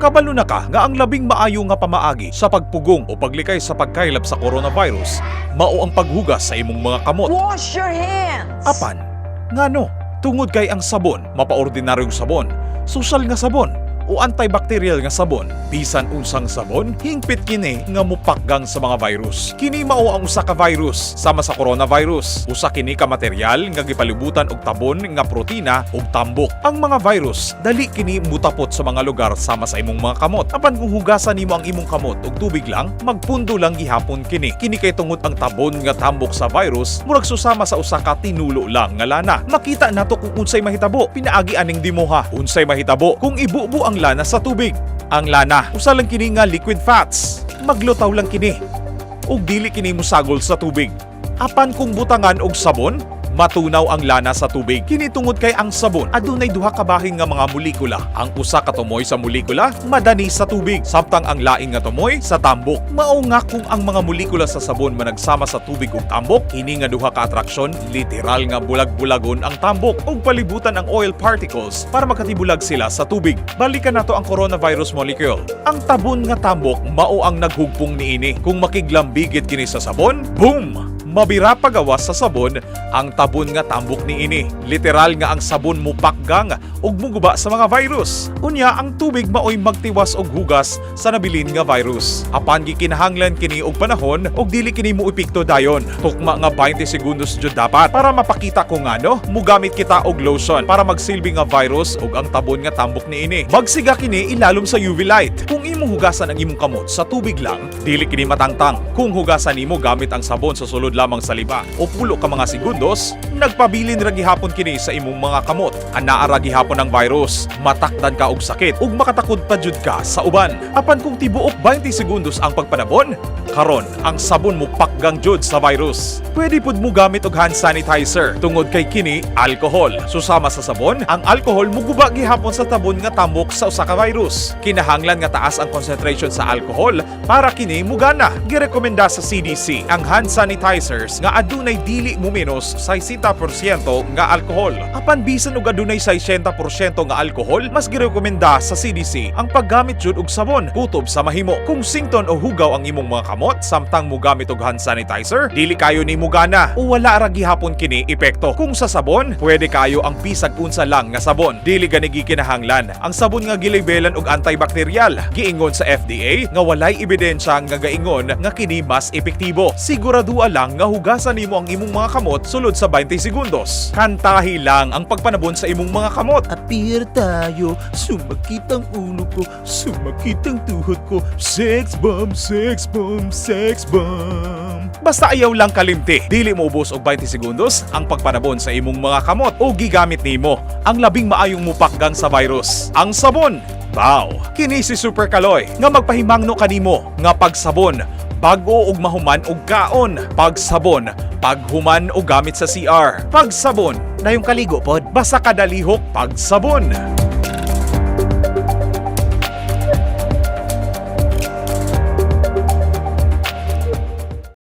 Kabalo na ka nga ang labing maayo nga pamaagi sa pagpugong o paglikay sa pagkaylap sa coronavirus mao ang paghugas sa imong mga kamot. Wash your hands! Apan, ngano? Tungod kay ang sabon, mapaordinaryong sabon, social nga sabon, o antibacterial nga sabon, bisan unsang sabon, hingpit kini nga mupakgang sa mga virus. Kini mao ang usa ka virus sama sa coronavirus. Usa kini ka material nga gipalibutan og tabon nga protina ug tambok. Ang mga virus dali kini mutapot sa mga lugar sama sa imong mga kamot. Apan kung hugasan nimo ang imong kamot og tubig lang, magpundo lang gihapon kini. Kini kay tungod ang tabon nga tambok sa virus murag susama sa usa ka tinulo lang nga lana. Makita nato kung unsay mahitabo, pinaagi aning dimuha. Unsay mahitabo kung ibubo ang lana sa tubig. Ang lana, usa lang kini nga liquid fats. Maglutaw lang kini. Ug dili kini musagol sa tubig. Apan kung butangan og sabon, matunaw ang lana sa tubig. Kini tungod kay ang sabon adunay duha ka bahin nga mga molekula. Ang usa ka tumoy sa molekula madani sa tubig, samtang ang laing nga tumoy sa tambok. Mao nga kung ang mga molekula sa sabon managsama sa tubig ug tambok, ini nga duha ka atraksyon literal nga bulag-bulagon ang tambok ug palibutan ang oil particles para makatibulag sila sa tubig. Balikan nato ang coronavirus molecule. Ang tabon nga tambok mao ang naghugpong niini. Kung makiglambigit kini sa sabon, boom! Mabira pagawas sa sabon ang tabon nga tambok niini. Literal nga ang sabon mupakgang ug muguba sa mga virus. Unya ang tubig maoy magtiwas og hugas sa nabilin nga virus. Apan gikinahanglan kini og panahon ug dili kini moepekto dayon. Tukma nga 20 segundos jud dapat para mapakita kung ano mugamit kita og lotion para magsilbi nga virus ug ang tabon nga tambok niini. Magsiga kini ilalom sa UV light. Kung imong hugasan ang imong kamot sa tubig lang, dili kini matangtang. Kung hugasan nimo gamit ang sabon sa sulod lamang sa liba o pulo ka mga segundos, nagpabilin ra gihapon kini sa imong mga kamot. Anaa ra gihapon ang virus, matakdan ka og sakit ug makatakod pa jud ka sa uban. Apan kung tibuok 20 segundos ang pagpanabon, karon ang sabon mo pakgang jud sa virus. Pwede pud mo gamit og hand sanitizer tungod kay kini alcohol. Susama sa sabon, ang alcohol muguba gihapon sa tabon nga tambok sa usa ka virus. Kinahanglan nga taas ang concentration sa alcohol para kini mugana. Girekomenda sa CDC ang hand sanitizers nga adunay dili mo menos 60% nga alcohol. Apan bisan og adunay 60% nga alcohol, mas girekomenda sa CDC ang paggamit jud og sabon kutob sa mahimo. Kung sington o hugaw ang imong mga kamot samtang mogamit og hand sanitizer, dili kayo ni mugana o wala ra gihapon kini epekto. Kung sa sabon, pwede kayo ang bisag unsa lang nga sabon. Dili gani gikinahanglan ang sabon nga gilabelan og antibacterial. Giingon sa FDA nga walay ebidensya nga gaingon nga kini mas epektibo. Siguraduha lang nga hugasan nimo ang imong mga kamot sulod sa 20 segundos. Kantahi lang ang pagpanabon sa imong mga kamot. Appear tayo, sumakit ang ulo ko, sumakit ang tuhod ko, sex bomb, sex bomb, sex bomb. Basta ayaw lang kalimti. Dili mo ubos og 20 segundos ang pagpanabon sa imong mga kamot o gigamit nimo ang labing maayong mupakgang sa virus, ang sabon. Bow! Kini si Super Kaloy nga magpahimangno kanimo nga pagsabon bago og mahuman og kaon, pagsabon paghuman og gamit sa CR, pagsabon Na yung kaligo pod. basta kadalihok pagsabon.